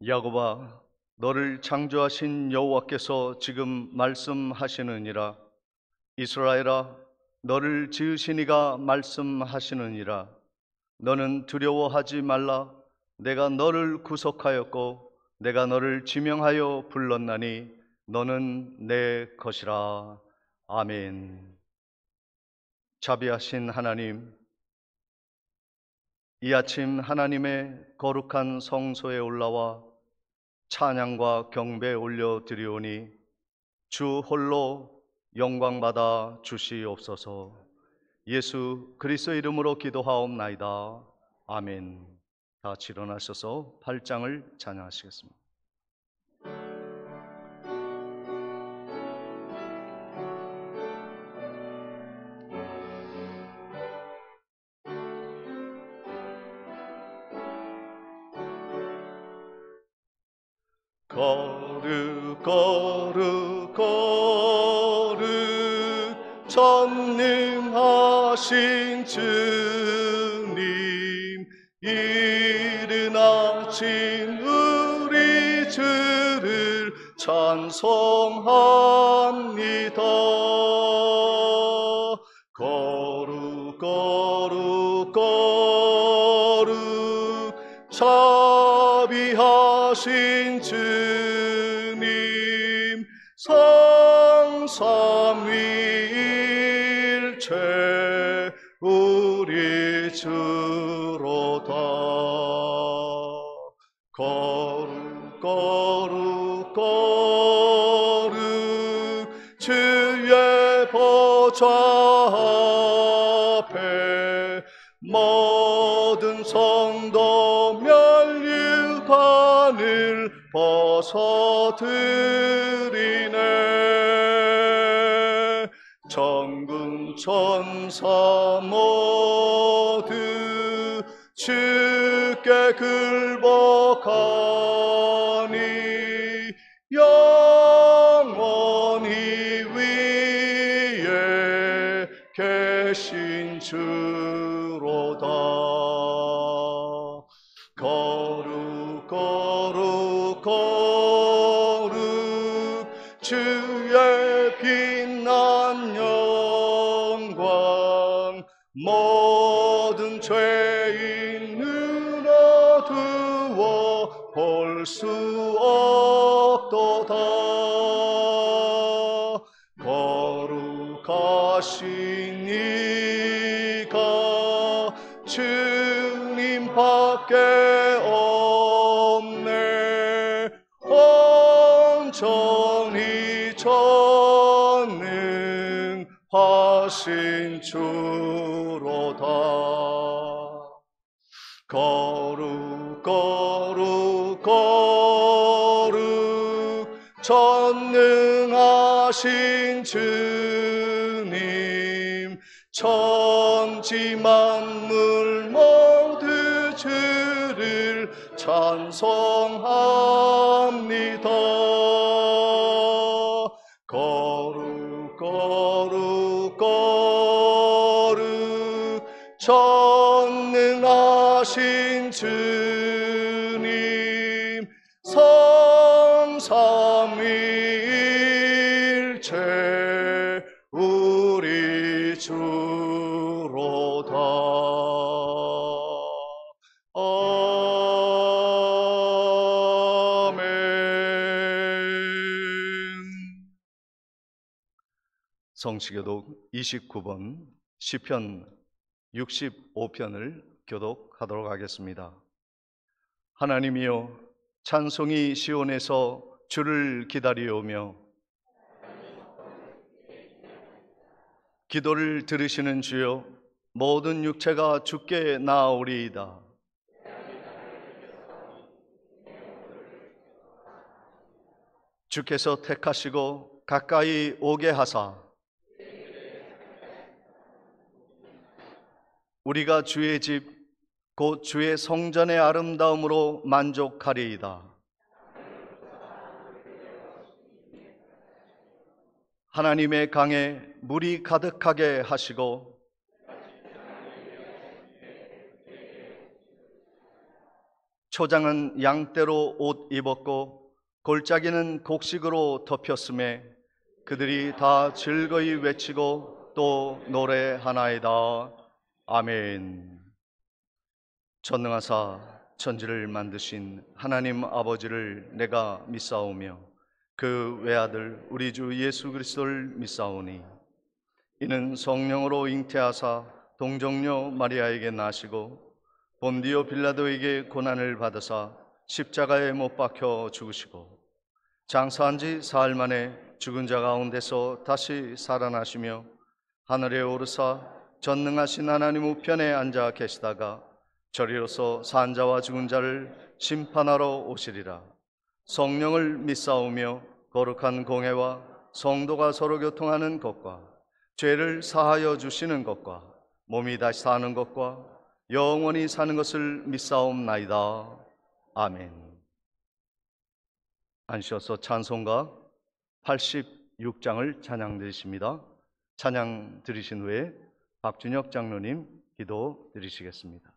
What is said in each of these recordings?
야곱아, 너를 창조하신 여호와께서 지금 말씀하시느니라. 이스라엘아, 너를 지으신 이가 말씀하시느니라. 너는 두려워하지 말라. 내가 너를 구속하였고 내가 너를 지명하여 불렀나니 너는 내 것이라. 아멘. 자비하신 하나님, 이 아침 하나님의 거룩한 성소에 올라와 찬양과 경배 올려드리오니 주 홀로 영광받아 주시옵소서. 예수 그리스도의 이름으로 기도하옵나이다. 아멘. 다 같이 일어나셔서 8장을 찬양하시겠습니다. 거룩 거룩 거룩 전능하신 주님, 이른 아침 우리 주를 찬송합니다. 거룩 거룩 거룩 자비하신 주님, 성삼위일체 우리 주로다. 거룩 거룩 거룩 주의 보좌 앞에 모든 성도 멸류관을 벗어드리네. 천군 천사 모두 주께 굴복하니 영원히 위에 계신 주로다. 거룩 거룩 거룩 주의 빛난 영광, 모든 죄인 눈어두어 볼 수 없도다. 거룩하신 이가 주님밖에 없네. 온전히 전능하신 주로다. 거룩 거룩 거룩 전능하신 주님, 천지 만물 모두 주를 찬송합니다. 거룩 거룩 거룩 전능하신 주님, 성삼위일체 우리 주로다. 아멘. 성시교독 29번 시편 65편을 교독하도록 하겠습니다. 하나님이여, 찬송이 시온에서 주를 기다리오며 기도를 들으시는 주여, 모든 육체가 주께 나아오리이다. 주께서 택하시고 가까이 오게 하사 우리가 주의 집 곧 주의 성전의 아름다움으로 만족하리이다. 하나님의 강에 물이 가득하게 하시고 초장은 양떼로 옷 입었고 골짜기는 곡식으로 덮였음에 그들이 다 즐거이 외치고 또 노래하나이다. 아멘. 전능하사 천지를 만드신 하나님 아버지를 내가 믿사오며 그 외아들 우리 주 예수 그리스도를 믿사오니 이는 성령으로 잉태하사 동정녀 마리아에게 나시고 본디오 빌라도에게 고난을 받으사 십자가에 못 박혀 죽으시고 장사한 지 사흘 만에 죽은 자 가운데서 다시 살아나시며 하늘에 오르사 전능하신 하나님 우편에 앉아 계시다가 저리로서 산 자와 죽은 자를 심판하러 오시리라. 성령을 믿사오며 거룩한 공회와 성도가 서로 교통하는 것과 죄를 사하여 주시는 것과 몸이 다시 사는 것과 영원히 사는 것을 믿사옵나이다. 아멘. 앉으셔서 찬송가 86장을 찬양 드리십니다. 찬양 드리신 후에 박준혁 장로님 기도 드리시겠습니다.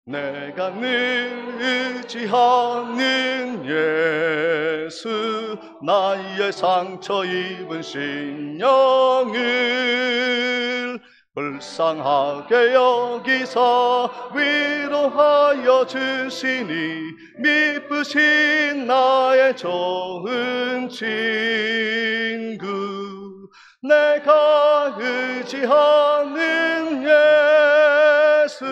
내가 늘 의지하는 예수, 나의 상처 입은 심령을 불쌍하게 여기사 위로하여 주시니 미쁘신 나의 좋은 친구. 내가 의지하는 예수,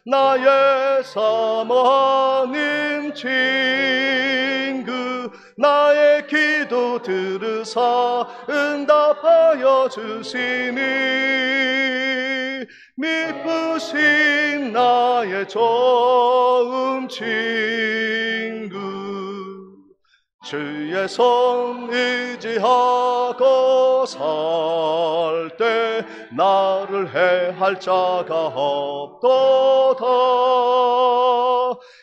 나의 사모하는 친구. 나의 기도 들으사 응답하여 주시니 미쁘신 나의 좋은 친구. 주의 손 의지하고 살 때 나를 해할 자가 없도다.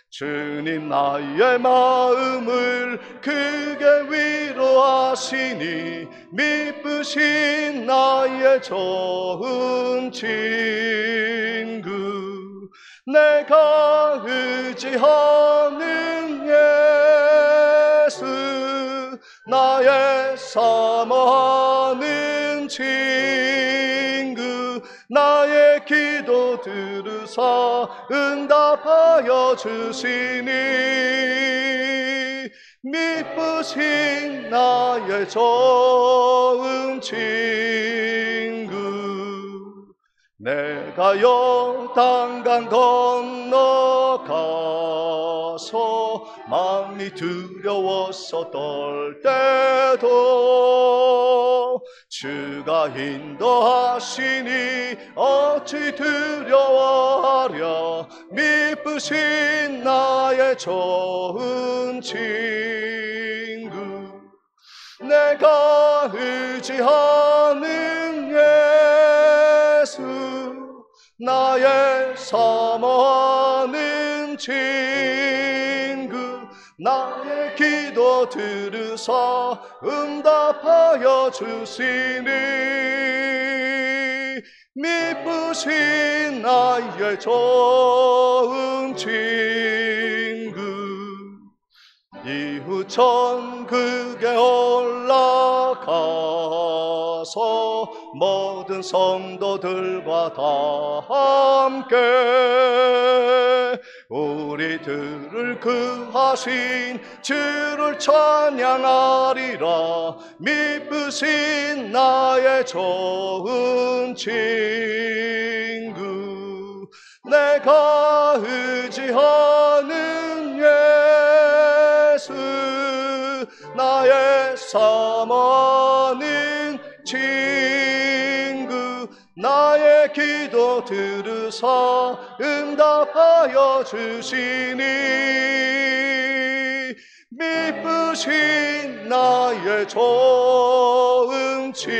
주님 나의 마음을 크게 위로하시니 미쁘신 나의 좋은 친구. 내가 의지하는 예수, 나의 사모하는 친구. 나의 기도 들으사 응답하여 주시니 미쁘신 나의 좋은 친구. 내가 요단강 건너가서 마음이 두려워서 떨 때도 주가 인도하시니 어찌 두려워하랴. 미쁘신 나의 좋은 친구. 내가 의지하는 예수, 나의 사모하는 친구. 나의 기도 들으사 응답하여 주시니 미쁘신 나의 좋은 친구. 이후 천국에 올라가서 모든 성도들과 다 함께 우리들을 구하신 주를 찬양하리라. 미쁘신 나의 좋은 친구. 내가 의지하는 예수, 나의 사모하는 친구. 나의 기도 들으사 응답하여 주시니 미쁘신 나의 좋은 친구.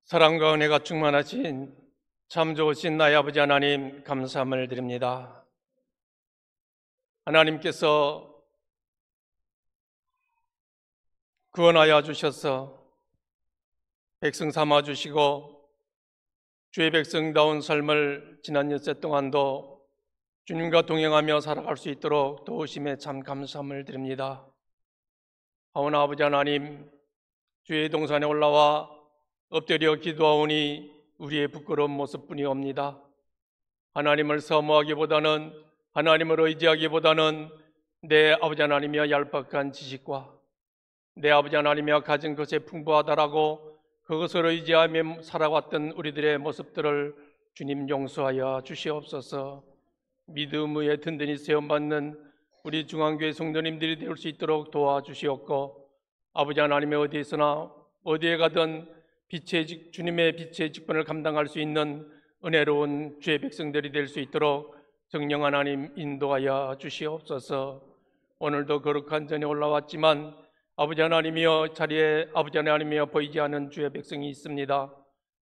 사랑과 은혜가 충만하신 참 좋으신 나의 아버지 하나님, 감사함을 드립니다. 하나님께서 구원하여 주셔서 백성 삼아 주시고 주의 백성다운 삶을 지난 엿새 동안도 주님과 동행하며 살아갈 수 있도록 도우심에 참 감사함을 드립니다. 하오나 아버지 하나님, 주의 동산에 올라와 엎드려 기도하오니 우리의 부끄러운 모습뿐이옵니다. 하나님을 사모하기보다는, 하나님을 의지하기보다는 내 아버지 하나님이여 얄팍한 지식과 내 아버지 하나님이여 가진 것에 풍부하다라고 그것을 의지하며 살아왔던 우리들의 모습들을 주님 용서하여 주시옵소서. 믿음 위에 든든히 세움받는 우리 중앙교회 성도님들이 될 수 있도록 도와주시옵고, 아버지 하나님의 어디에서나 어디에 가든 주님의 빛의 직분을 감당할 수 있는 은혜로운 주의 백성들이 될 수 있도록 성령 하나님 인도하여 주시옵소서. 오늘도 거룩한 전에 올라왔지만 아버지 하나님이여 자리에 아버지 하나님이여 보이지 않은 주의 백성이 있습니다.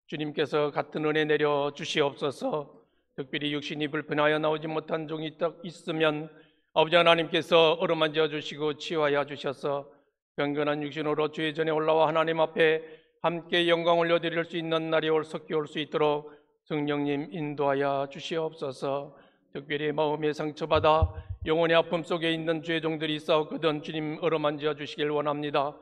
주님께서 같은 은혜 내려 주시옵소서. 특별히 육신이 불편하여 나오지 못한 종이 딱 있으면 아버지 하나님께서 어루만져 주시고 치유하여 주셔서 경건한 육신으로 주의 전에 올라와 하나님 앞에 함께 영광 올려드릴 수 있는 날이 석기 올 수 있도록 성령님 인도하여 주시옵소서. 특별히 마음의 상처받아 영혼의 아픔 속에 있는 주의 종들이 있사옵거든 주님 어루만져 주시길 원합니다.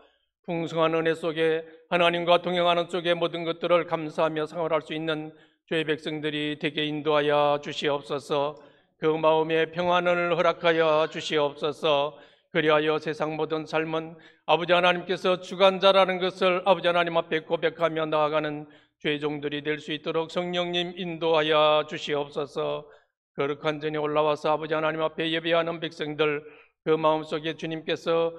풍성한 은혜 속에 하나님과 동행하는 속에 모든 것들을 감사하며 생활할 수 있는 주의 백성들이 되게 인도하여 주시옵소서. 그 마음의 평안을 허락하여 주시옵소서. 그리하여 세상 모든 삶은 아버지 하나님께서 주관자라는 것을 아버지 하나님 앞에 고백하며 나아가는 주의 종들이 될 수 있도록 성령님 인도하여 주시옵소서. 거룩한 전에 올라와서 아버지 하나님 앞에 예배하는 백성들, 그 마음속에 주님께서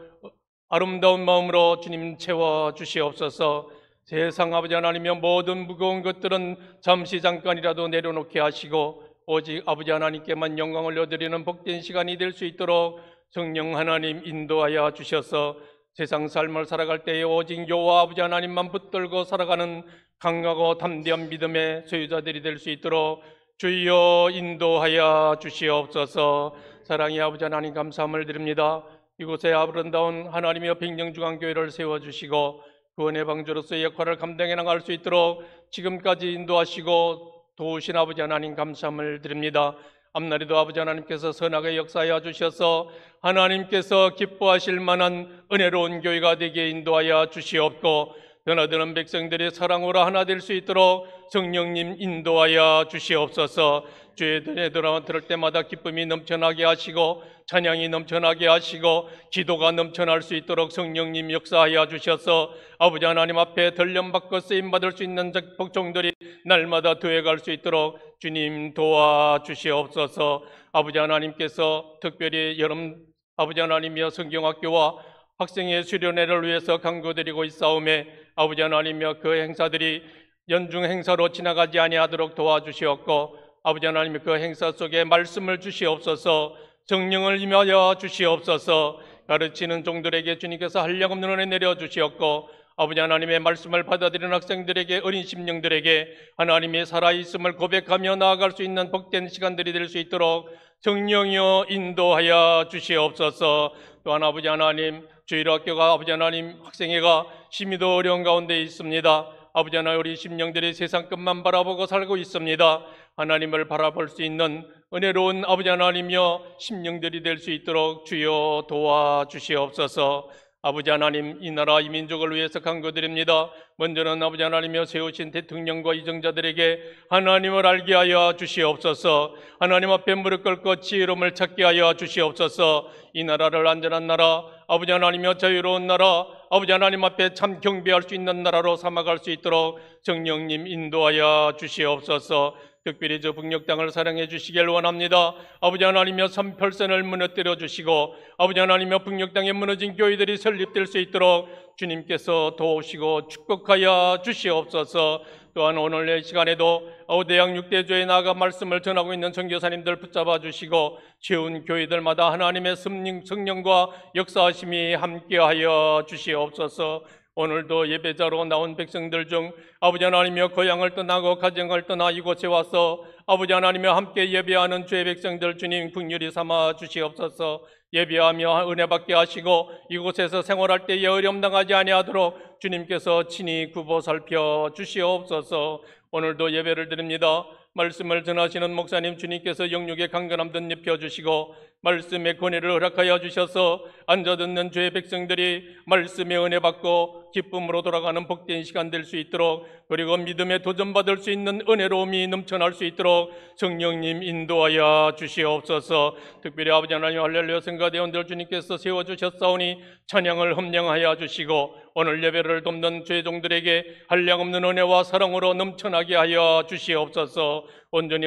아름다운 마음으로 주님 채워 주시옵소서. 세상 아버지 하나님의 모든 무거운 것들은 잠시 잠깐이라도 내려놓게 하시고 오직 아버지 하나님께만 영광을 올려드리는 복된 시간이 될 수 있도록 성령 하나님 인도하여 주셔서 세상 삶을 살아갈 때에 오직 여호와 아버지 하나님만 붙들고 살아가는 강하고 담대한 믿음의 소유자들이 될 수 있도록 주여 인도하여 주시옵소서. 사랑의 아버지 하나님 감사함을 드립니다. 이곳에 아름다운 하나님의 백령중앙교회를 세워주시고 구원의 방주로서의 역할을 감당해 나갈 수 있도록 지금까지 인도하시고 도우신 아버지 하나님 감사함을 드립니다. 앞날에도 아버지 하나님께서 선하게 역사하여 주셔서 하나님께서 기뻐하실 만한 은혜로운 교회가 되게 인도하여 주시옵고, 변화되는 백성들이 사랑으로 하나 될 수 있도록 성령님 인도하여 주시옵소서. 주의 은혜 들을 때마다 기쁨이 넘쳐나게 하시고 찬양이 넘쳐나게 하시고 기도가 넘쳐날 수 있도록 성령님 역사하여 주셔서 아버지 하나님 앞에 들림받고 쓰임받을 수 있는 복종들이 날마다 더해갈 수 있도록 주님 도와주시옵소서. 아버지 하나님께서 특별히 여름 아버지 하나님이여 성경학교와 학생의 수련회를 위해서 강구드리고 있사오매 아버지 하나님이여 그 행사들이 연중 행사로 지나가지 아니하도록 도와주시옵고, 아버지 하나님 그 행사 속에 말씀을 주시옵소서. 성령을 임하여 주시옵소서. 가르치는 종들에게 주님께서 한량없는 은혜 내려주시옵고, 아버지 하나님의 말씀을 받아들이는 학생들에게, 어린 심령들에게 하나님의 살아있음을 고백하며 나아갈 수 있는 복된 시간들이 될 수 있도록 성령이여 인도하여 주시옵소서. 또한 아버지 하나님 주일학교가 아버지 하나님 학생회가 심히도 어려운 가운데 있습니다. 아버지 하나님 우리 심령들이 세상 끝만 바라보고 살고 있습니다. 하나님을 바라볼 수 있는 은혜로운 아버지 하나님이여 심령들이 될 수 있도록 주여 도와주시옵소서. 아버지 하나님 이 나라 이 민족을 위해서 간구드립니다. 먼저는 아버지 하나님이여 세우신 대통령과 이정자들에게 하나님을 알게 하여 주시옵소서. 하나님 앞에 무릎 꿇고 지혜로움을 찾게 하여 주시옵소서. 이 나라를 안전한 나라, 아버지 하나님이여 자유로운 나라, 아버지 하나님 앞에 참 경배할 수 있는 나라로 삼아갈 수 있도록 성령님 인도하여 주시옵소서. 특별히 저 북녘 땅을 사랑해 주시길 원합니다. 아버지 하나님이여 삼펄선을 무너뜨려 주시고 아버지 하나님이여 북녘 땅에 무너진 교회들이 설립될 수 있도록 주님께서 도우시고 축복하여 주시옵소서. 또한 오늘 이 시간에도 대학 6대조에 나아가 말씀을 전하고 있는 선교사님들 붙잡아 주시고 세운 교회들마다 하나님의 성령과 역사하심이 함께하여 주시옵소서. 오늘도 예배자로 나온 백성들 중 아버지 하나님이여 고향을 떠나고 가정을 떠나 이곳에 와서 아버지 하나님이여 함께 예배하는 주의 백성들 주님 긍휼히 삼아 주시옵소서. 예배하며 은혜 받게 하시고 이곳에서 생활할 때에 어려움 당하지 아니하도록 주님께서 친히 굽어 살펴 주시옵소서. 오늘도 예배를 드립니다. 말씀을 전하시는 목사님 주님께서 영육의 강건함 듯 입혀주시고 말씀의 권위를 허락하여 주셔서 앉아 듣는 주의 백성들이 말씀의 은혜 받고 기쁨으로 돌아가는 복된 시간 될 수 있도록, 그리고 믿음에 도전받을 수 있는 은혜로움이 넘쳐날 수 있도록 성령님 인도하여 주시옵소서. 특별히 아버지 하나님 할렐루야 성가대원들 주님께서 세워주셨사오니 찬양을 흠령하여 주시고 오늘 예배를 돕는 주의 종들에게 한량없는 은혜와 사랑으로 넘쳐나게 하여 주시옵소서. 온전히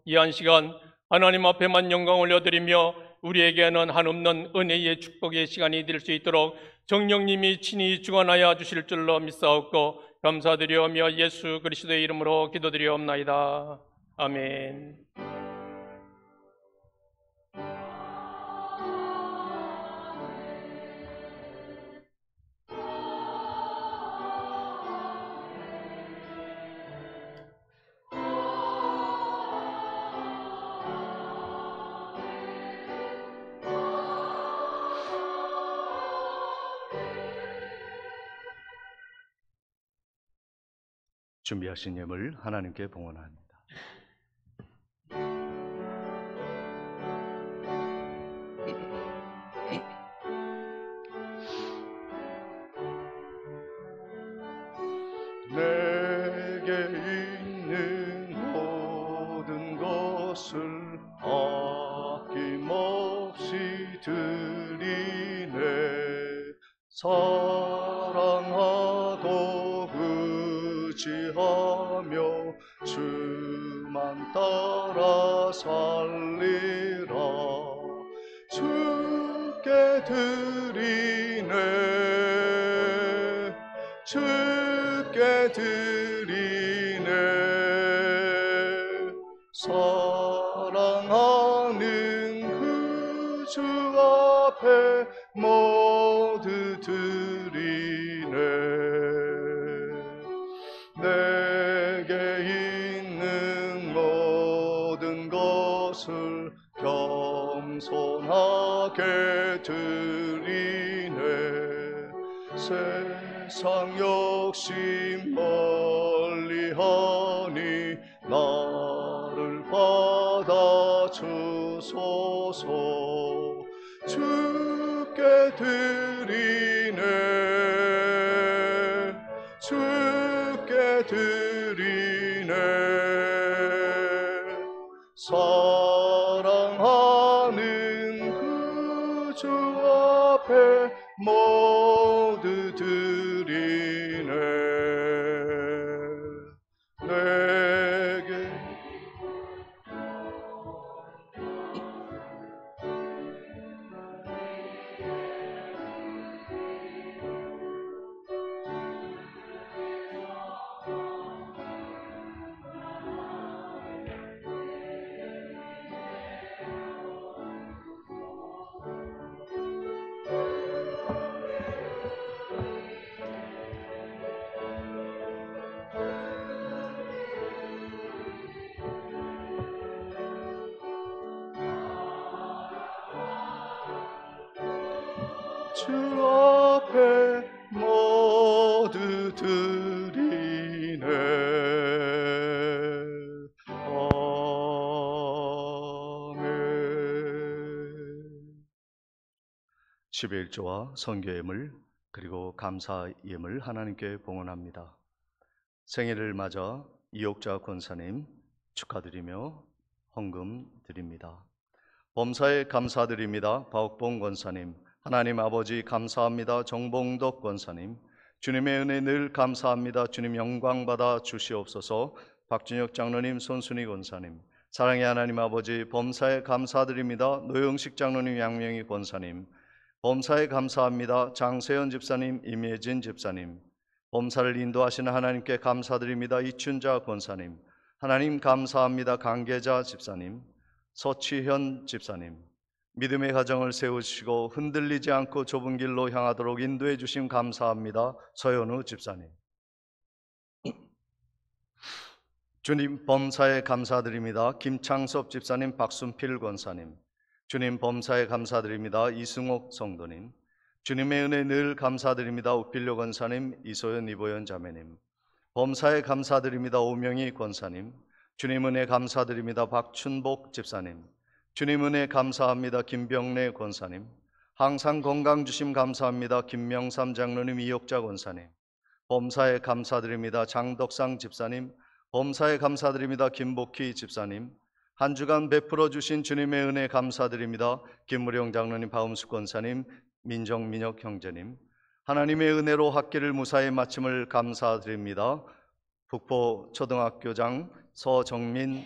이 한 시간 하나님 앞에만 영광 올려드리며 우리에게는 한없는 은혜의 축복의 시간이 될 수 있도록 성령님이 친히 주관하여 주실 줄로 믿사옵고 감사드리오며 예수 그리스도의 이름으로 기도드리옵나이다. 아멘. 준비하신 예물 하나님께 봉헌합니다. 내게 있는 모든 것을 아낌없이 드리네. 사랑하고 의지하며 주만 따라 살리라. 주께 드리네. 주께 드리네. 사랑하는 그 주 앞에 모두 드리네. 내게 있는 모든 것을 겸손하게 드리네. 세상 욕심 멀리하니 나를 받아 주소서. 주께 드리네. 주께 드리네. 사랑하는 그 주 앞에 모두 드리네. 내게 주 앞에 모두 드리네. 아멘. 11조와 선교 예물 그리고 감사 예물 하나님께 봉헌합니다. 생일을 맞아 이옥자 권사님 축하드리며 헌금 드립니다. 범사에 감사드립니다. 박옥봉 권사님, 하나님 아버지 감사합니다. 정봉덕 권사님, 주님의 은혜 늘 감사합니다. 주님 영광 받아 주시옵소서. 박준혁 장로님, 손순희 권사님, 사랑의 하나님 아버지 범사에 감사드립니다. 노영식 장로님, 양명희 권사님, 범사에 감사합니다. 장세현 집사님, 임예진 집사님, 범사를 인도하시는 하나님께 감사드립니다. 이춘자 권사님, 하나님 감사합니다. 강계자 집사님, 서치현 집사님, 믿음의 가정을 세우시고 흔들리지 않고 좁은 길로 향하도록 인도해 주심 감사합니다. 서현우 집사님, 주님 범사에 감사드립니다. 김창섭 집사님, 박순필 권사님, 주님 범사에 감사드립니다. 이승옥 성도님, 주님의 은혜 늘 감사드립니다. 우필료 권사님, 이소연 이보연 자매님, 범사에 감사드립니다. 오명희 권사님, 주님 은혜 감사드립니다. 박춘복 집사님, 주님 은혜 감사합니다. 김병래 권사님, 항상 건강 주심 감사합니다. 김명삼 장로님, 이옥자 권사님, 범사에 감사드립니다. 장덕상 집사님, 범사에 감사드립니다. 김복희 집사님, 한 주간 베풀어 주신 주님의 은혜 감사드립니다. 김무령 장로님, 박음숙 권사님, 민정민혁 형제님, 하나님의 은혜로 학기를 무사히 마침을 감사드립니다. 북포초등학교장 서정민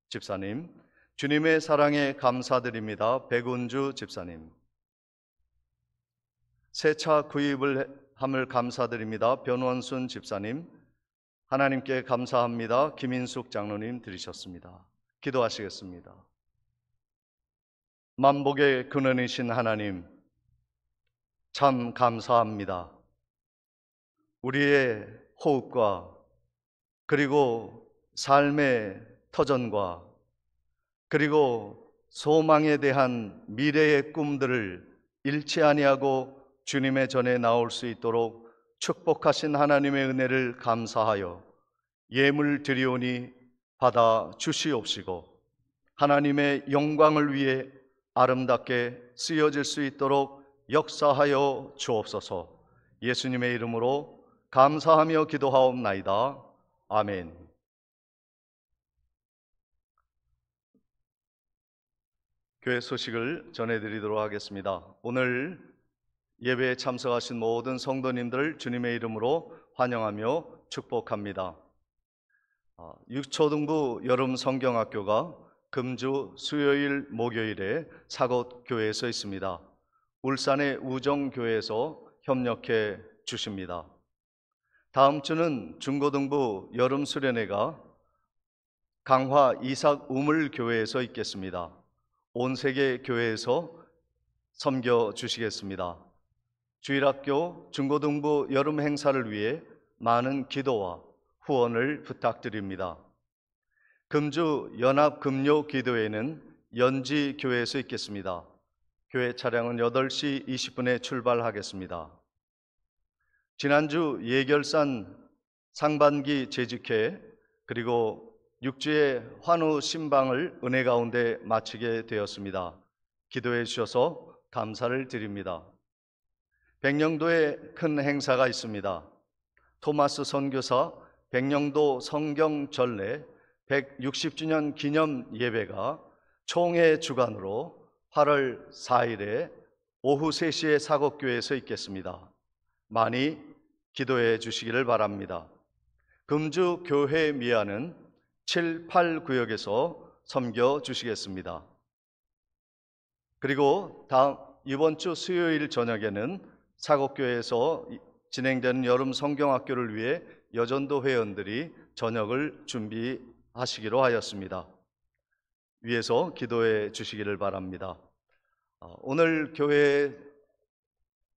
집사님, 주님의 사랑에 감사드립니다. 백운주 집사님, 새 차 구입을 함을 감사드립니다. 변원순 집사님, 하나님께 감사합니다. 김인숙 장로님 들으셨습니다. 기도하시겠습니다. 만복의 근원이신 하나님, 참 감사합니다. 우리의 호흡과 그리고 삶의 터전과 그리고 소망에 대한 미래의 꿈들을 잃지 아니하고 주님의 전에 나올 수 있도록 축복하신 하나님의 은혜를 감사하여 예물 드리오니 받아 주시옵시고 하나님의 영광을 위해 아름답게 쓰여질 수 있도록 역사하여 주옵소서. 예수님의 이름으로 감사하며 기도하옵나이다. 아멘. 교회 소식을 전해드리도록 하겠습니다. 오늘 예배에 참석하신 모든 성도님들 주님의 이름으로 환영하며 축복합니다. 유초등부 여름 성경학교가 금주 수요일 목요일에 사곳교회에서 있습니다. 울산의 우정교회에서 협력해 주십니다. 다음 주는 중고등부 여름 수련회가 강화 이삭 우물교회에서 있겠습니다. 온 세계 교회에서 섬겨 주시겠습니다. 주일학교 중고등부 여름 행사를 위해 많은 기도와 후원을 부탁드립니다. 금주 연합 금요 기도회는 연지교회에서 있겠습니다. 교회 차량은 8시 20분에 출발하겠습니다. 지난주 예결산 상반기 재직회 그리고 6주의 환우 신방을 은혜 가운데 마치게 되었습니다. 기도해 주셔서 감사를 드립니다. 백령도에 큰 행사가 있습니다. 토마스 선교사 백령도 성경전례 160주년 기념 예배가 총회 주관으로 8월 4일에 오후 3시에 사곡교회에서 있겠습니다. 많이 기도해 주시기를 바랍니다. 금주 교회 미아는 7, 8구역에서 섬겨 주시겠습니다. 그리고 이번 주 수요일 저녁에는 사곡교회에서 진행되는 여름 성경학교를 위해 여전도 회원들이 저녁을 준비하시기로 하였습니다. 위에서 기도해 주시기를 바랍니다. 오늘 교회에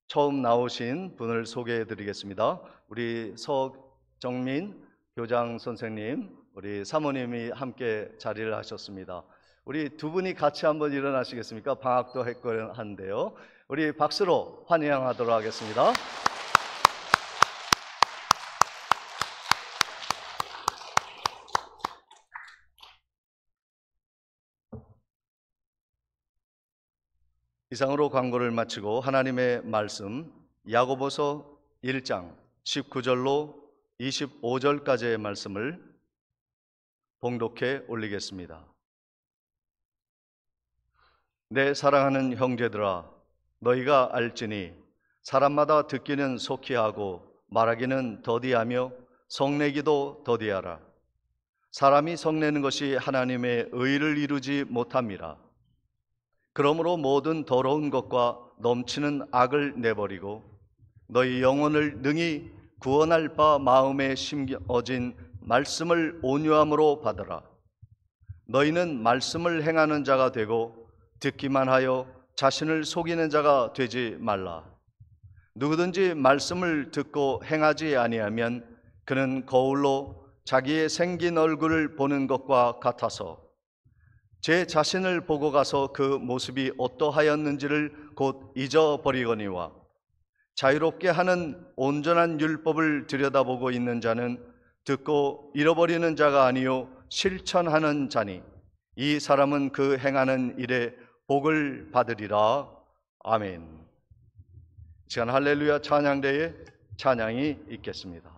처음 나오신 분을 소개해 드리겠습니다. 우리 서정민 교장 선생님, 우리 사모님이 함께 자리를 하셨습니다. 우리 두 분이 같이 한번 일어나시겠습니까? 방학도 했고 한데요. 우리 박수로 환영하도록 하겠습니다. 이상으로 광고를 마치고 하나님의 말씀 야고보서 1장 19절로 25절까지의 말씀을 봉독해 올리겠습니다. 내 사랑하는 형제들아, 너희가 알지니 사람마다 듣기는 속히 하고 말하기는 더디하며 성내기도 더디하라. 사람이 성내는 것이 하나님의 의를 이루지 못함이라. 그러므로 모든 더러운 것과 넘치는 악을 내버리고 너희 영혼을 능히 구원할 바 마음에 심어진 말씀을 온유함으로 받으라. 너희는 말씀을 행하는 자가 되고 듣기만 하여 자신을 속이는 자가 되지 말라. 누구든지 말씀을 듣고 행하지 아니하면 그는 거울로 자기의 생긴 얼굴을 보는 것과 같아서 제 자신을 보고 가서 그 모습이 어떠하였는지를 곧 잊어버리거니와 자유롭게 하는 온전한 율법을 들여다보고 있는 자는 듣고 잃어버리는 자가 아니요 실천하는 자니 이 사람은 그 행하는 일에 복을 받으리라. 아멘. 이 시간 할렐루야 찬양대에 찬양이 있겠습니다.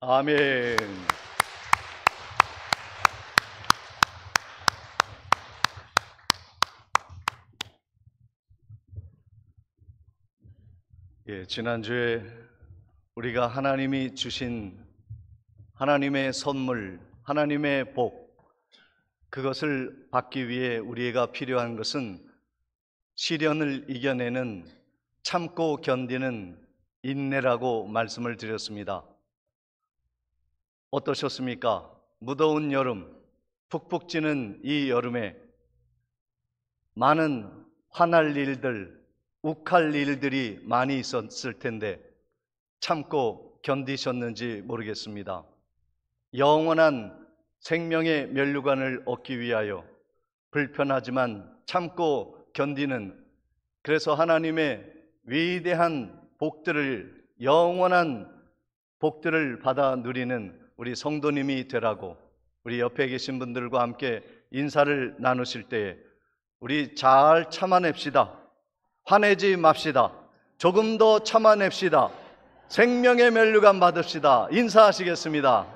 아멘. 예, 지난주에 우리가 하나님이 주신 하나님의 선물, 하나님의 복, 그것을 받기 위해 우리가 필요한 것은 시련을 이겨내는 참고 견디는 인내라고 말씀을 드렸습니다. 어떠셨습니까? 무더운 여름, 푹푹 찌는 이 여름에 많은 화날 일들, 욱할 일들이 많이 있었을 텐데 참고 견디셨는지 모르겠습니다. 영원한 생명의 면류관을 얻기 위하여 불편하지만 참고 견디는, 그래서 하나님의 위대한 복들을, 영원한 복들을 받아 누리는 우리 성도님이 되라고 우리 옆에 계신 분들과 함께 인사를 나누실 때에 우리 잘 참아냅시다. 화내지 맙시다. 조금 더 참아냅시다. 생명의 면류관 받읍시다. 인사하시겠습니다.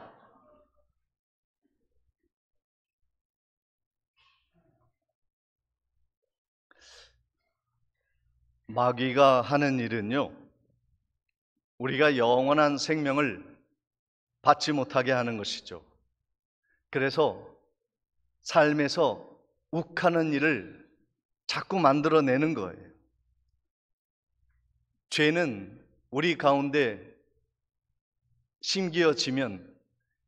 마귀가 하는 일은요, 우리가 영원한 생명을 받지 못하게 하는 것이죠. 그래서 삶에서 욱하는 일을 자꾸 만들어내는 거예요. 죄는 우리 가운데 심기어지면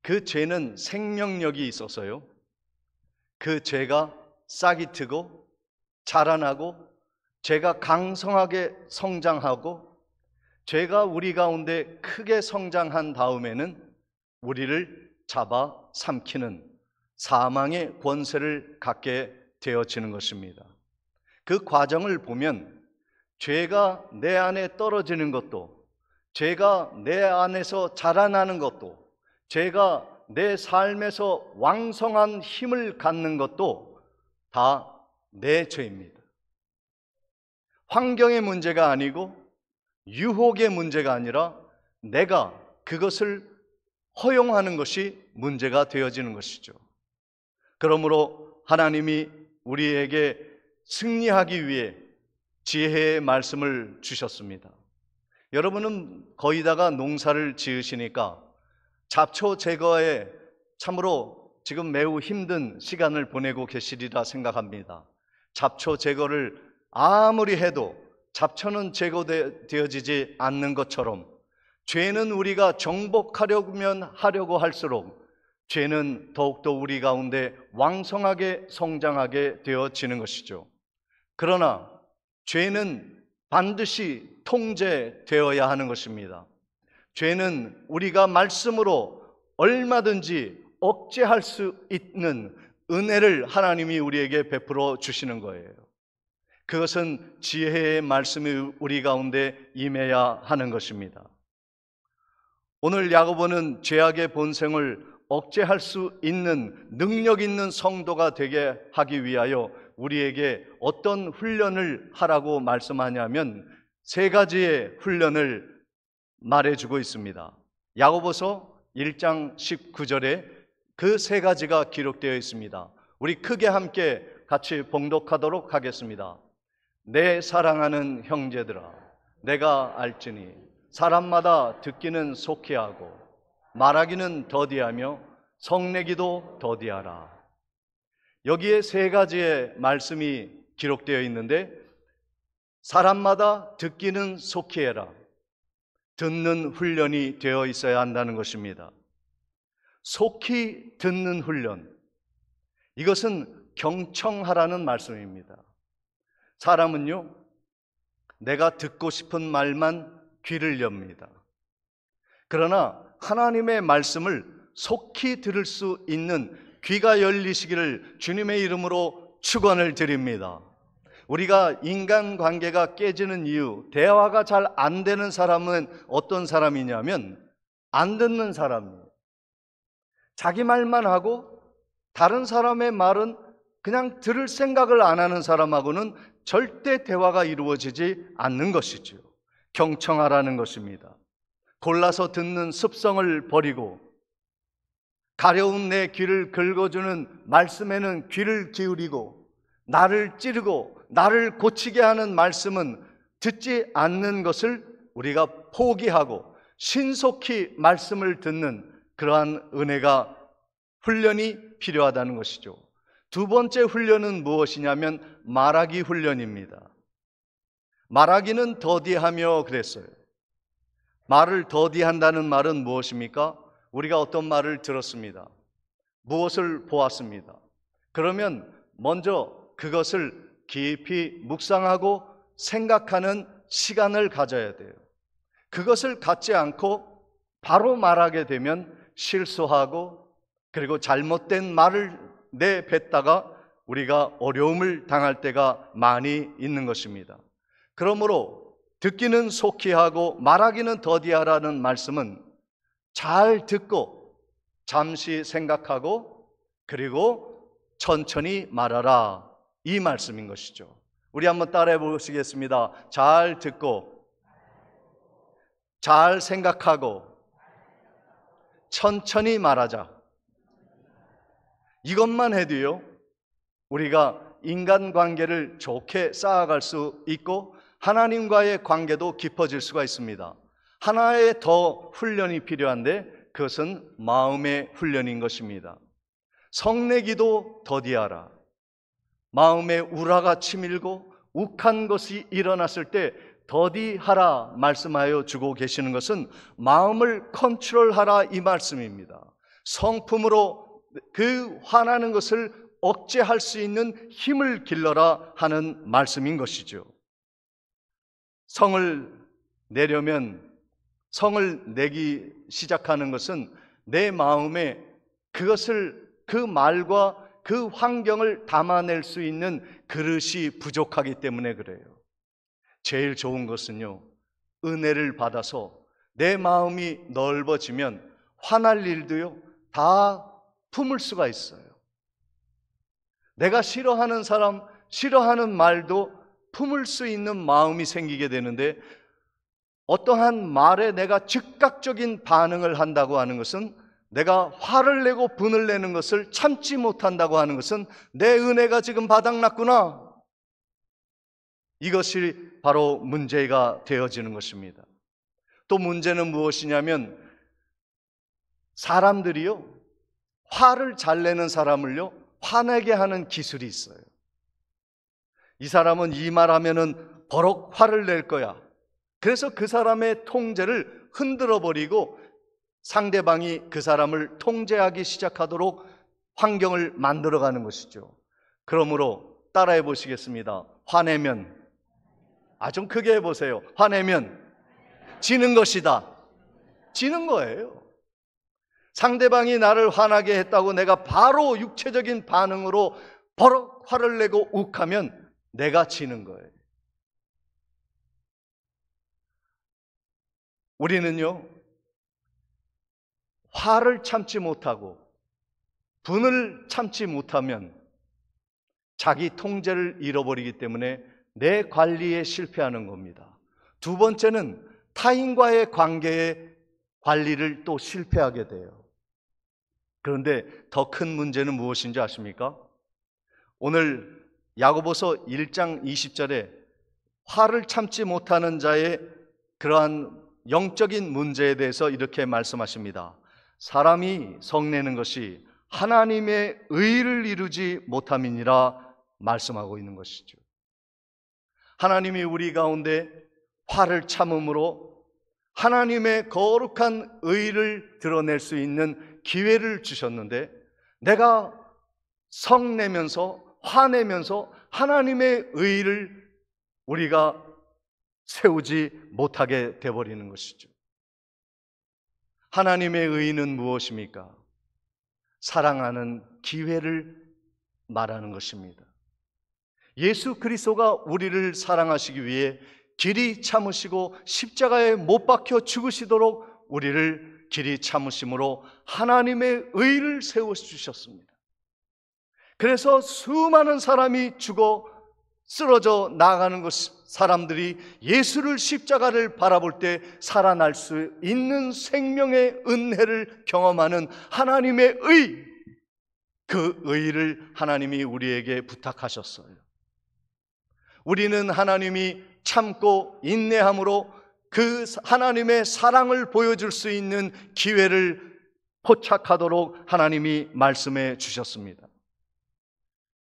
그 죄는 생명력이 있어서요, 그 죄가 싹이 트고 자라나고 죄가 강성하게 성장하고 죄가 우리 가운데 크게 성장한 다음에는 우리를 잡아 삼키는 사망의 권세를 갖게 되어지는 것입니다. 그 과정을 보면 죄가 내 안에 떨어지는 것도, 죄가 내 안에서 자라나는 것도, 죄가 내 삶에서 왕성한 힘을 갖는 것도 다 내 죄입니다. 환경의 문제가 아니고 유혹의 문제가 아니라 내가 그것을 허용하는 것이 문제가 되어지는 것이죠. 그러므로 하나님이 우리에게 승리하기 위해 지혜의 말씀을 주셨습니다. 여러분은 거의 다가 농사를 지으시니까 잡초 제거에 참으로 지금 매우 힘든 시간을 보내고 계시리라 생각합니다. 잡초 제거를 아무리 해도 잡초는 제거되어지지 않는 것처럼 죄는 우리가 정복하려면 하려고 할수록 죄는 더욱더 우리 가운데 왕성하게 성장하게 되어지는 것이죠. 그러나 죄는 반드시 통제되어야 하는 것입니다. 죄는 우리가 말씀으로 얼마든지 억제할 수 있는 은혜를 하나님이 우리에게 베풀어 주시는 거예요. 그것은 지혜의 말씀이 우리 가운데 임해야 하는 것입니다. 오늘 야고보는 죄악의 본성을 억제할 수 있는 능력 있는 성도가 되게 하기 위하여 우리에게 어떤 훈련을 하라고 말씀하냐면 세 가지의 훈련을 말해주고 있습니다. 야고보서 1장 19절에 그 세 가지가 기록되어 있습니다. 우리 크게 함께 같이 봉독하도록 하겠습니다. 내 사랑하는 형제들아, 내가 알지니 사람마다 듣기는 속히하고 말하기는 더디하며 성내기도 더디하라. 여기에 세 가지의 말씀이 기록되어 있는데, 사람마다 듣기는 속히해라. 듣는 훈련이 되어 있어야 한다는 것입니다. 속히 듣는 훈련, 이것은 경청하라는 말씀입니다. 사람은요, 내가 듣고 싶은 말만 귀를 엽니다. 그러나 하나님의 말씀을 속히 들을 수 있는 귀가 열리시기를 주님의 이름으로 축원을 드립니다. 우리가 인간관계가 깨지는 이유, 대화가 잘 안 되는 사람은 어떤 사람이냐면 안 듣는 사람이에요. 자기 말만 하고 다른 사람의 말은 그냥 들을 생각을 안 하는 사람하고는 절대 대화가 이루어지지 않는 것이죠. 경청하라는 것입니다. 골라서 듣는 습성을 버리고 가려운 내 귀를 긁어주는 말씀에는 귀를 기울이고 나를 찌르고 나를 고치게 하는 말씀은 듣지 않는 것을 우리가 포기하고 신속히 말씀을 듣는 그러한 은혜가 훈련이 필요하다는 것이죠. 두 번째 훈련은 무엇이냐면 말하기 훈련입니다. 말하기는 더디하며 그랬어요. 말을 더디한다는 말은 무엇입니까? 우리가 어떤 말을 들었습니다. 무엇을 보았습니다. 그러면 먼저 그것을 깊이 묵상하고 생각하는 시간을 가져야 돼요. 그것을 갖지 않고 바로 말하게 되면 실수하고 그리고 잘못된 말을 내뱉다가 우리가 어려움을 당할 때가 많이 있는 것입니다. 그러므로 듣기는 속히 하고 말하기는 더디하라는 말씀은 잘 듣고 잠시 생각하고 그리고 천천히 말하라, 이 말씀인 것이죠. 우리 한번 따라해 보시겠습니다. 잘 듣고 잘 생각하고 천천히 말하자. 이것만 해도요, 우리가 인간관계를 좋게 쌓아갈 수 있고 하나님과의 관계도 깊어질 수가 있습니다. 하나의 더 훈련이 필요한데 그것은 마음의 훈련인 것입니다. 성내기도 더디하라. 마음에 우라가 치밀고 욱한 것이 일어났을 때 더디하라 말씀하여 주고 계시는 것은 마음을 컨트롤하라, 이 말씀입니다. 성품으로 그 화나는 것을 억제할 수 있는 힘을 길러라 하는 말씀인 것이죠. 성을 내기 시작하는 것은 내 마음에 그것을, 그 말과 그 환경을 담아낼 수 있는 그릇이 부족하기 때문에 그래요. 제일 좋은 것은요, 은혜를 받아서 내 마음이 넓어지면 화날 일도요 다 품을 수가 있어요. 내가 싫어하는 사람, 싫어하는 말도 품을 수 있는 마음이 생기게 되는데, 어떠한 말에 내가 즉각적인 반응을 한다고 하는 것은, 내가 화를 내고 분을 내는 것을 참지 못한다고 하는 것은 내 은혜가 지금 바닥났구나, 이것이 바로 문제가 되어지는 것입니다. 또 문제는 무엇이냐면, 사람들이요, 화를 잘 내는 사람을요 화내게 하는 기술이 있어요. 이 사람은 이 말하면은 버럭 화를 낼 거야. 그래서 그 사람의 통제를 흔들어 버리고 상대방이 그 사람을 통제하기 시작하도록 환경을 만들어가는 것이죠. 그러므로 따라해 보시겠습니다. 화내면, 좀 크게 해보세요. 화내면 지는 것이다. 지는 거예요. 상대방이 나를 화나게 했다고 내가 바로 육체적인 반응으로 버럭 화를 내고 욱하면 내가 지는 거예요. 우리는요, 화를 참지 못하고 분을 참지 못하면 자기 통제를 잃어버리기 때문에 내 관리에 실패하는 겁니다. 두 번째는 타인과의 관계의 관리를 또 실패하게 돼요. 그런데 더 큰 문제는 무엇인지 아십니까? 오늘 야고보서 1장 20절에 화를 참지 못하는 자의 그러한 영적인 문제에 대해서 이렇게 말씀하십니다. 사람이 성내는 것이 하나님의 의를 이루지 못함이니라 말씀하고 있는 것이죠. 하나님이 우리 가운데 화를 참음으로 하나님의 거룩한 의를 드러낼 수 있는 기회를 주셨는데, 내가 성내면서 화내면서 하나님의 의를 우리가 세우지 못하게 되어버리는 것이죠. 하나님의 의는 무엇입니까? 사랑하는 기회를 말하는 것입니다. 예수 그리스도가 우리를 사랑하시기 위해 길이 참으시고 십자가에 못 박혀 죽으시도록 우리를 길이 참으심으로 하나님의 의를 세워주셨습니다. 그래서 수많은 사람이 죽어 쓰러져 나가는 것, 사람들이 예수를 십자가를 바라볼 때 살아날 수 있는 생명의 은혜를 경험하는 하나님의 의, 그 의를 하나님이 우리에게 부탁하셨어요. 우리는 하나님이 참고 인내함으로 그 하나님의 사랑을 보여줄 수 있는 기회를 포착하도록 하나님이 말씀해 주셨습니다.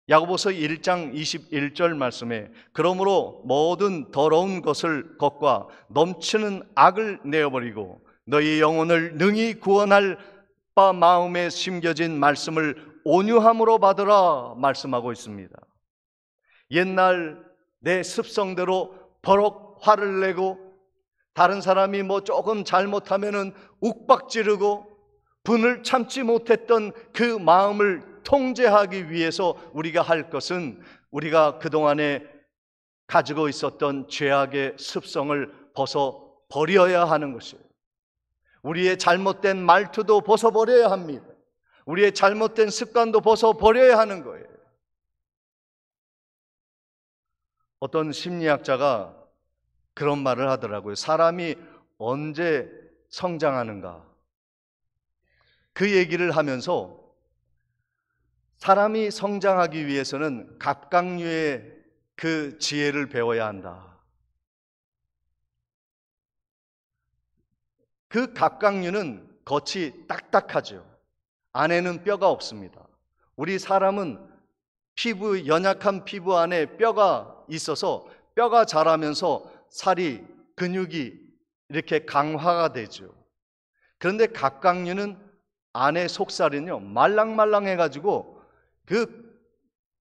야고보서 1장 21절 말씀에 그러므로 모든 더러운 것과 넘치는 악을 내어버리고 너희 영혼을 능히 구원할 바 마음에 심겨진 말씀을 온유함으로 받으라 말씀하고 있습니다. 옛날 내 습성대로 버럭 화를 내고 다른 사람이 조금 잘못하면은 욱박지르고 분을 참지 못했던 그 마음을 통제하기 위해서 우리가 할 것은 우리가 그동안에 가지고 있었던 죄악의 습성을 벗어버려야 하는 것이에요. 우리의 잘못된 말투도 벗어버려야 합니다. 우리의 잘못된 습관도 벗어버려야 하는 거예요. 어떤 심리학자가 그런 말을 하더라고요. 사람이 언제 성장하는가? 그 얘기를 하면서 사람이 성장하기 위해서는 갑각류의 그 지혜를 배워야 한다. 그 갑각류는 겉이 딱딱하죠. 안에는 뼈가 없습니다. 우리 사람은 연약한 피부 안에 뼈가 있어서 뼈가 자라면서 살이, 근육이 이렇게 강화가 되죠. 그런데 갑각류는 안에 속살은요 말랑말랑해가지고 그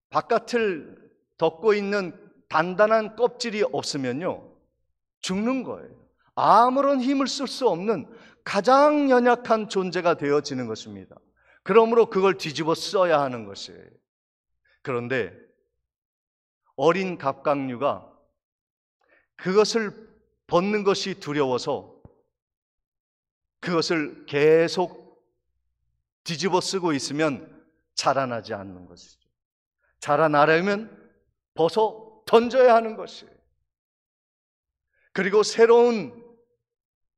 바깥을 덮고 있는 단단한 껍질이 없으면요 죽는 거예요. 아무런 힘을 쓸 수 없는 가장 연약한 존재가 되어지는 것입니다. 그러므로 그걸 뒤집어 써야 하는 것이에요. 그런데 어린 갑각류가 그것을 벗는 것이 두려워서 그것을 계속 뒤집어 쓰고 있으면 자라나지 않는 것이죠. 자라나려면 벗어 던져야 하는 것이에요. 그리고 새로운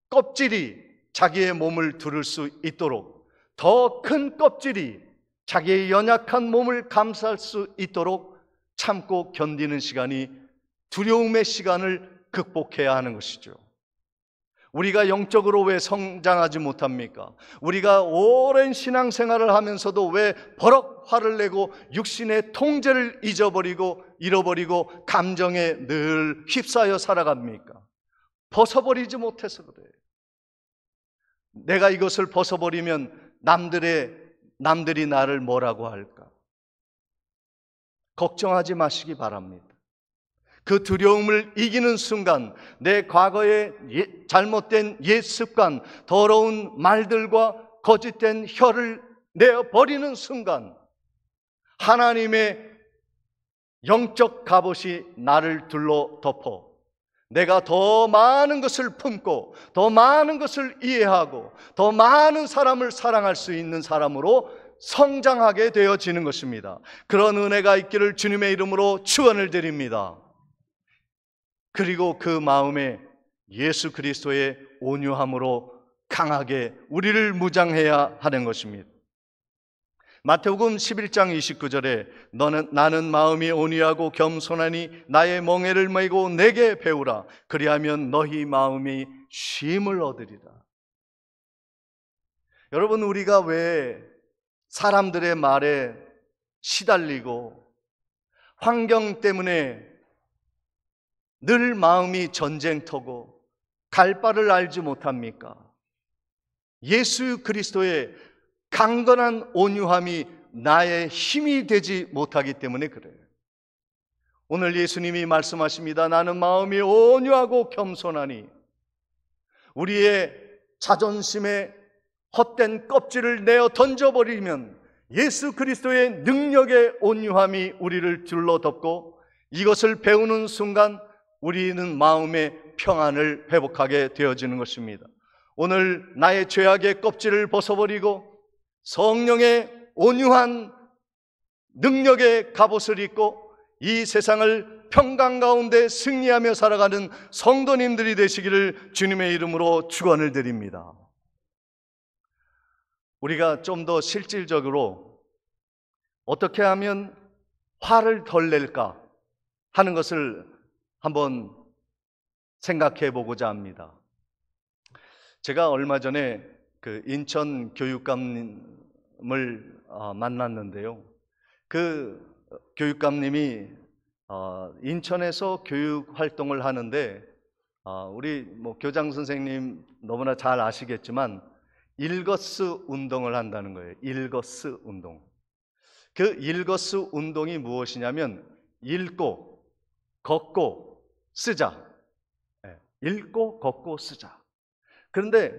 껍질이 자기의 몸을 두를 수 있도록 더 큰 껍질이 자기의 연약한 몸을 감쌀 수 있도록 참고 견디는 시간이 두려움의 시간을 극복해야 하는 것이죠. 우리가 영적으로 왜 성장하지 못합니까? 우리가 오랜 신앙생활을 하면서도 왜 버럭 화를 내고 육신의 통제를 잃어버리고 감정에 늘 휩싸여 살아갑니까? 벗어버리지 못해서 그래요. 내가 이것을 벗어버리면 남들이 나를 뭐라고 할까? 걱정하지 마시기 바랍니다. 그 두려움을 이기는 순간 내 과거의 잘못된 옛 습관, 더러운 말들과 거짓된 혀를 내어버리는 순간 하나님의 영적 갑옷이 나를 둘러 덮어 내가 더 많은 것을 품고 더 많은 것을 이해하고 더 많은 사람을 사랑할 수 있는 사람으로 성장하게 되어지는 것입니다. 그런 은혜가 있기를 주님의 이름으로 축원을 드립니다. 그리고 그 마음에 예수 그리스도의 온유함으로 강하게 우리를 무장해야 하는 것입니다. 마태복음 11장 29절에 나는 마음이 온유하고 겸손하니 나의 멍에를 메고 내게 배우라. 그리하면 너희 마음이 쉼을 얻으리라. 여러분, 우리가 왜 사람들의 말에 시달리고 환경 때문에 늘 마음이 전쟁터고 갈 바를 알지 못합니까? 예수 그리스도의 강건한 온유함이 나의 힘이 되지 못하기 때문에 그래요. 오늘 예수님이 말씀하십니다. 나는 마음이 온유하고 겸손하니. 우리의 자존심에 헛된 껍질을 내어 던져버리면 예수 그리스도의 능력의 온유함이 우리를 둘러덮고 이것을 배우는 순간 우리는 마음의 평안을 회복하게 되어지는 것입니다. 오늘 나의 죄악의 껍질을 벗어버리고 성령의 온유한 능력의 갑옷을 입고 이 세상을 평강 가운데 승리하며 살아가는 성도님들이 되시기를 주님의 이름으로 축원을 드립니다. 우리가 좀 더 실질적으로 어떻게 하면 화를 덜 낼까 하는 것을 한번 생각해 보고자 합니다. 제가 얼마 전에 그 인천 교육감님을 만났는데요. 그 교육감님이 인천에서 교육 활동을 하는데 우리 교장 선생님 너무나 잘 아시겠지만 일거스 운동을 한다는 거예요. 일거스 운동. 그 일거스 운동이 무엇이냐면 읽고 걷고 쓰자. 읽고 걷고 쓰자. 그런데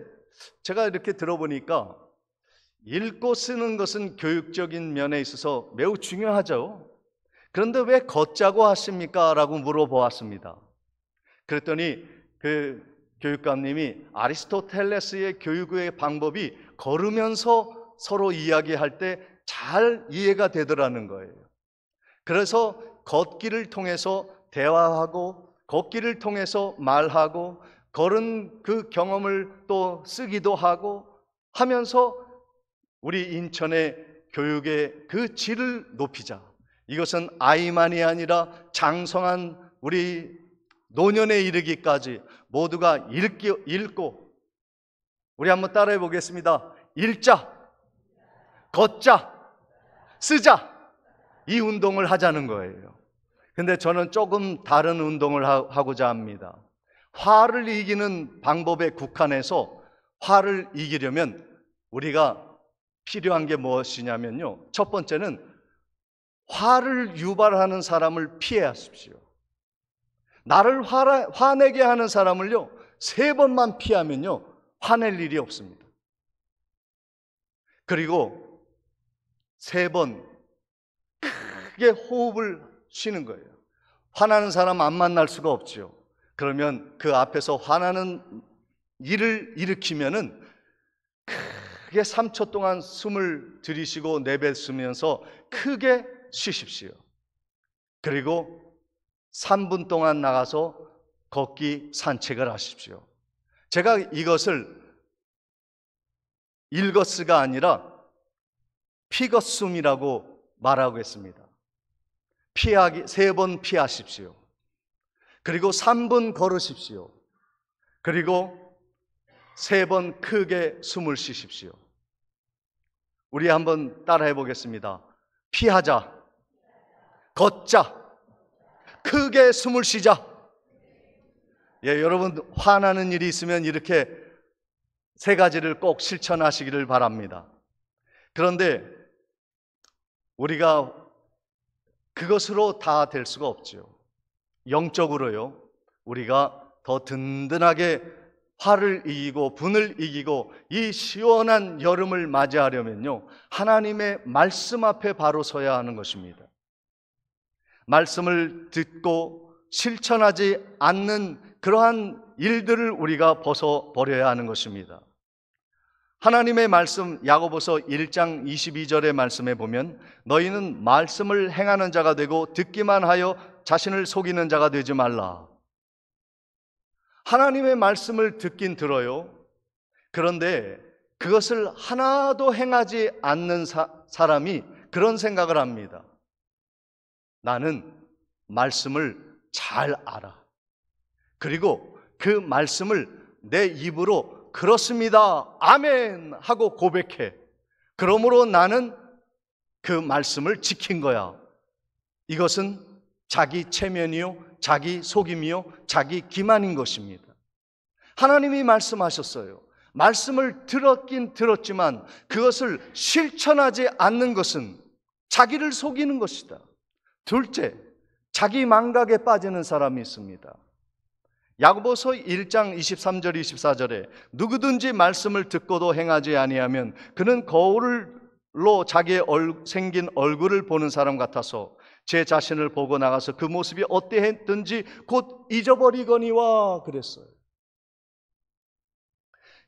제가 이렇게 들어보니까 읽고 쓰는 것은 교육적인 면에 있어서 매우 중요하죠. 그런데 왜 걷자고 하십니까? 라고 물어보았습니다. 그랬더니 그 교육감님이 아리스토텔레스의 교육의 방법이 걸으면서 서로 이야기할 때 잘 이해가 되더라는 거예요. 그래서 걷기를 통해서 대화하고 걷기를 통해서 말하고 걸은 그 경험을 또 쓰기도 하고 하면서 우리 인천의 교육의 그 질을 높이자. 이것은 아이만이 아니라 장성한 우리 노년에 이르기까지 모두가 읽고 우리 한번 따라해 보겠습니다. 읽자, 걷자, 쓰자. 이 운동을 하자는 거예요. 근데 저는 조금 다른 운동을 하고자 합니다. 화를 이기는 방법에 국한해서 화를 이기려면 우리가 필요한 게 무엇이냐면요. 첫 번째는 화를 유발하는 사람을 피하십시오. 나를 화내게 하는 사람을요, 3번만 피하면요, 화낼 일이 없습니다. 그리고 3번 크게 호흡을 쉬는 거예요. 화나는 사람 안 만날 수가 없죠. 그러면 그 앞에서 화나는 일을 일으키면은 크게 3초 동안 숨을 들이쉬고 내뱉으면서 크게 쉬십시오. 그리고 3분 동안 나가서 걷기 산책을 하십시오. 제가 이것을 일거스가 아니라 피거숨이라고 말하고 있습니다. 피하기 3번 피하십시오. 그리고 3분 걸으십시오. 그리고 3번 크게 숨을 쉬십시오. 우리 한번 따라해 보겠습니다. 피하자, 걷자, 크게 숨을 쉬자. 여러분 화나는 일이 있으면 이렇게 3가지를 꼭 실천하시기를 바랍니다. 그런데 우리가 그것으로 다 될 수가 없죠. 영적으로요, 우리가 더 든든하게 화를 이기고 분을 이기고 이 시원한 여름을 맞이하려면요, 하나님의 말씀 앞에 바로 서야 하는 것입니다. 말씀을 듣고 실천하지 않는 그러한 일들을 우리가 벗어버려야 하는 것입니다. 하나님의 말씀 야고보서 1장 22절의 말씀에 보면 너희는 말씀을 행하는 자가 되고 듣기만 하여 자신을 속이는 자가 되지 말라. 하나님의 말씀을 듣긴 들어요. 그런데 그것을 하나도 행하지 않는 사람이 그런 생각을 합니다. 나는 말씀을 잘 알아. 그리고 그 말씀을 내 입으로 그렇습니다, 아멘 하고 고백해. 그러므로 나는 그 말씀을 지킨 거야. 이것은 자기 체면이요, 자기 속임이요, 자기 기만인 것입니다. 하나님이 말씀하셨어요. 말씀을 들었긴 들었지만 그것을 실천하지 않는 것은 자기를 속이는 것이다. 둘째, 자기 망각에 빠지는 사람이 있습니다. 야고보서 1장 23절 24절에 누구든지 말씀을 듣고도 행하지 아니하면 그는 거울로 자기의 생긴 얼굴을 보는 사람 같아서 제 자신을 보고 나가서 그 모습이 어떠했든지 곧 잊어버리거니와 그랬어요.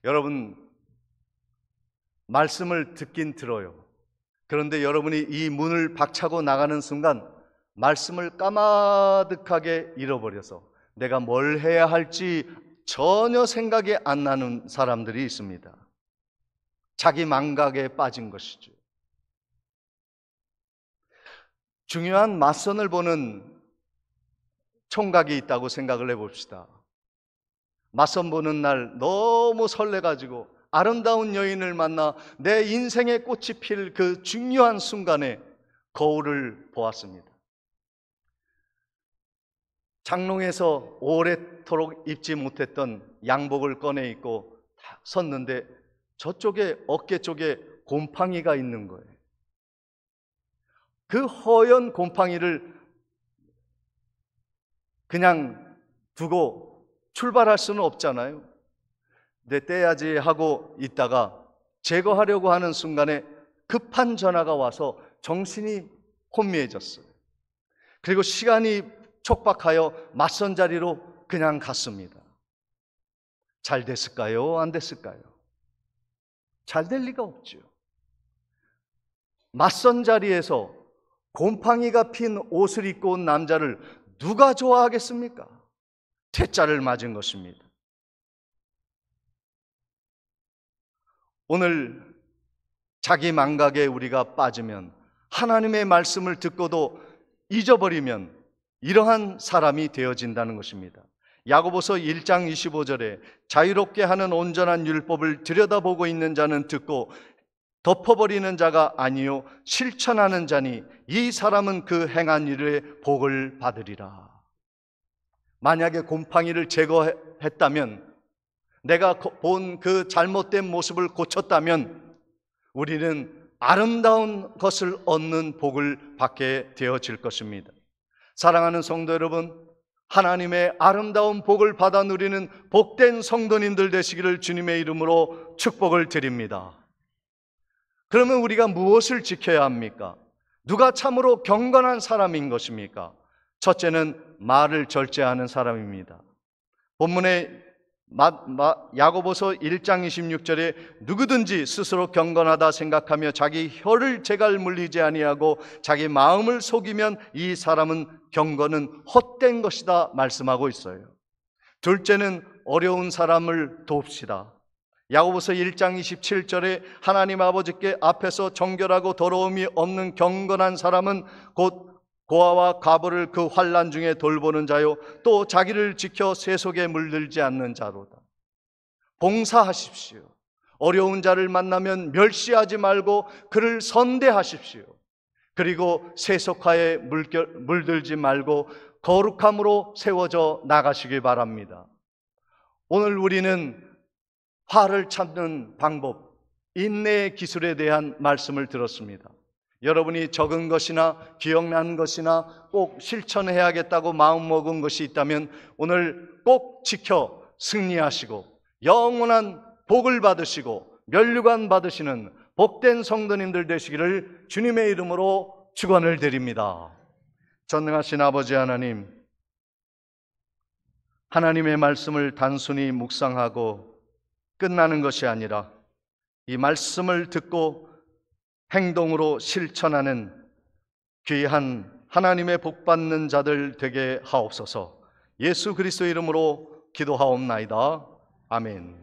여러분, 말씀을 듣긴 들어요. 그런데 여러분이 이 문을 박차고 나가는 순간 말씀을 까마득하게 잃어버려서 내가 뭘 해야 할지 전혀 생각이 안 나는 사람들이 있습니다. 자기 망각에 빠진 것이죠. 중요한 맞선을 보는 총각이 있다고 생각을 해봅시다. 맞선 보는 날 너무 설레가지고 아름다운 여인을 만나 내 인생의 꽃이 필 그 중요한 순간에 거울을 보았습니다. 장롱에서 오래도록 입지 못했던 양복을 꺼내 입고 딱 섰는데 저쪽에 어깨 쪽에 곰팡이가 있는 거예요. 그 허연 곰팡이를 그냥 두고 출발할 수는 없잖아요. 내 떼야지 하고 있다가 제거하려고 하는 순간에 급한 전화가 와서 정신이 혼미해졌어요. 그리고 시간이 촉박하여 맞선 자리로 그냥 갔습니다. 잘 됐을까요? 안 됐을까요? 잘 될 리가 없죠. 맞선 자리에서 곰팡이가 핀 옷을 입고 온 남자를 누가 좋아하겠습니까? 퇴짜를 맞은 것입니다. 오늘 자기 망각에 우리가 빠지면, 하나님의 말씀을 듣고도 잊어버리면 이러한 사람이 되어진다는 것입니다. 야고보서 1장 25절에 자유롭게 하는 온전한 율법을 들여다보고 있는 자는 듣고 덮어버리는 자가 아니요 실천하는 자니 이 사람은 그 행한 일의 복을 받으리라. 만약에 곰팡이를 제거했다면, 내가 본 그 잘못된 모습을 고쳤다면 우리는 아름다운 것을 얻는 복을 받게 되어질 것입니다. 사랑하는 성도 여러분, 하나님의 아름다운 복을 받아 누리는 복된 성도님들 되시기를 주님의 이름으로 축복을 드립니다. 그러면 우리가 무엇을 지켜야 합니까? 누가 참으로 경건한 사람인 것입니까? 첫째는 말을 절제하는 사람입니다. 본문에 야고보서 1장 26절에 누구든지 스스로 경건하다 생각하며 자기 혀를 제갈 물리지 아니하고 자기 마음을 속이면 이 사람은 경건은 헛된 것이다 말씀하고 있어요. 둘째는 어려운 사람을 돕시다. 야고보서 1장 27절에 하나님 아버지께 앞에서 정결하고 더러움이 없는 경건한 사람은 곧 고아와 과부를 그 환난 중에 돌보는 자요 또 자기를 지켜 세속에 물들지 않는 자로다. 봉사하십시오. 어려운 자를 만나면 멸시하지 말고 그를 선대하십시오. 그리고 세속화에 물들지 말고 거룩함으로 세워져 나가시기 바랍니다. 오늘 우리는 화를 참는 방법, 인내의 기술에 대한 말씀을 들었습니다. 여러분이 적은 것이나 기억나는 것이나 꼭 실천해야겠다고 마음먹은 것이 있다면 오늘 꼭 지켜 승리하시고 영원한 복을 받으시고 면류관 받으시는 복된 성도님들 되시기를 주님의 이름으로 축원을 드립니다. 전능하신 아버지 하나님, 하나님의 말씀을 단순히 묵상하고 끝나는 것이 아니라 이 말씀을 듣고 행동으로 실천하는 귀한 하나님의 복받는 자들 되게 하옵소서. 예수 그리스도 이름으로 기도하옵나이다. 아멘.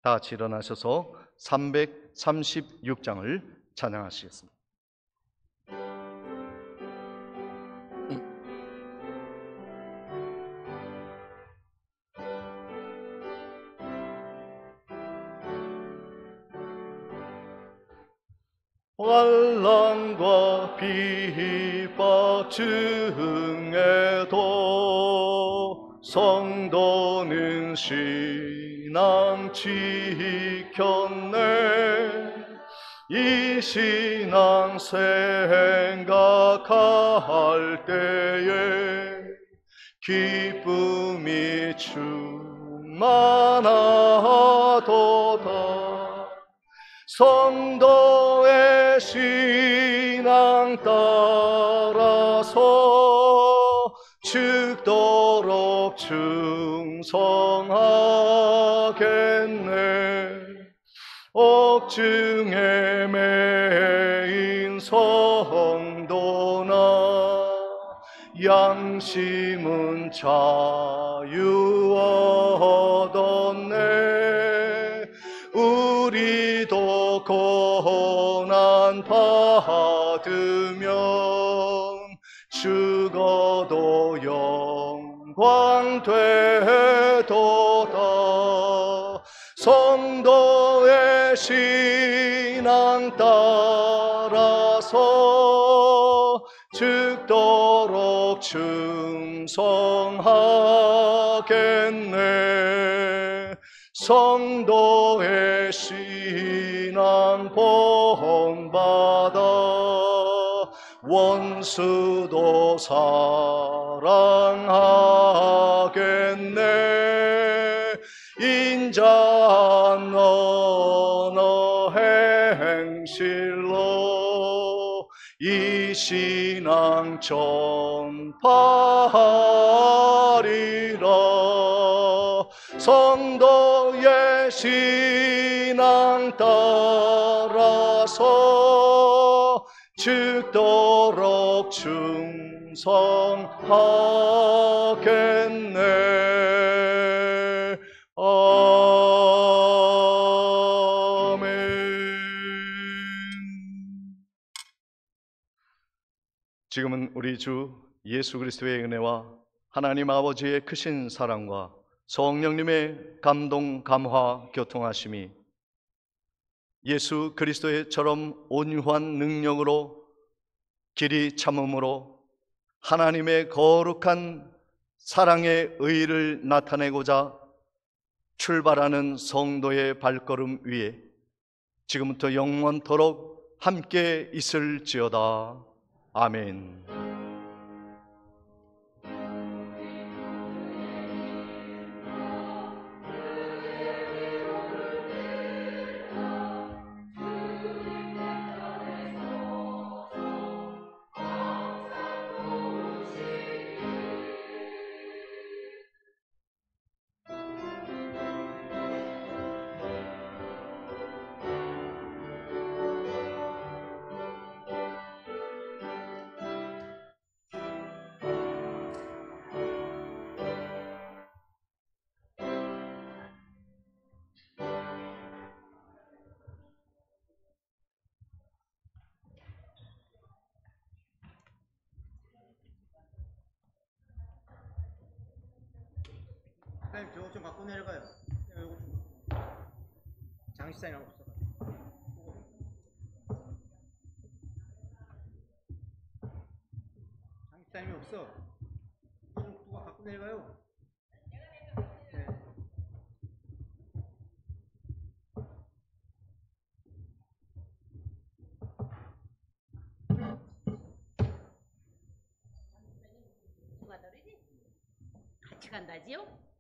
다 같이 일어나셔서 336장을 찬양하시겠습니다. 환난과 비박 중에도 성도는 신앙 지켰네. 이 신앙 생각할 때에 기쁨이 충만하도다. 성도의 신앙 따라서 죽도록 충성하겠네. 억중에 매인 성도나 양심은 자유 얻었네. 우리도 고난 받으면 죽어도 영광 되도다. 성도의 신앙 따라서 죽도록 충성하겠네. 성도의 신앙 본받아 원수도 사랑하겠네. 인자한 언어 행실로 이 신앙 전파하리라. 성도의 신앙 따라서 죽도록 충성하겠네. 아멘. 지금은 우리 주 예수 그리스도의 은혜와 하나님 아버지의 크신 사랑과 성령님의 감동, 감화, 교통하심이 예수 그리스도의처럼 온유한 능력으로 길이 참음으로 하나님의 거룩한 사랑의 의를 나타내고자 출발하는 성도의 발걸음 위에 지금부터 영원토록 함께 있을지어다. 아멘. 사장님 저거 좀 갖고 내려가요. 요거 좀 장시장이 없어. 장시장이 없어. 이거 좀 누가 갖고 내려가요. 네. 누가 다르지? 같이 간다지요?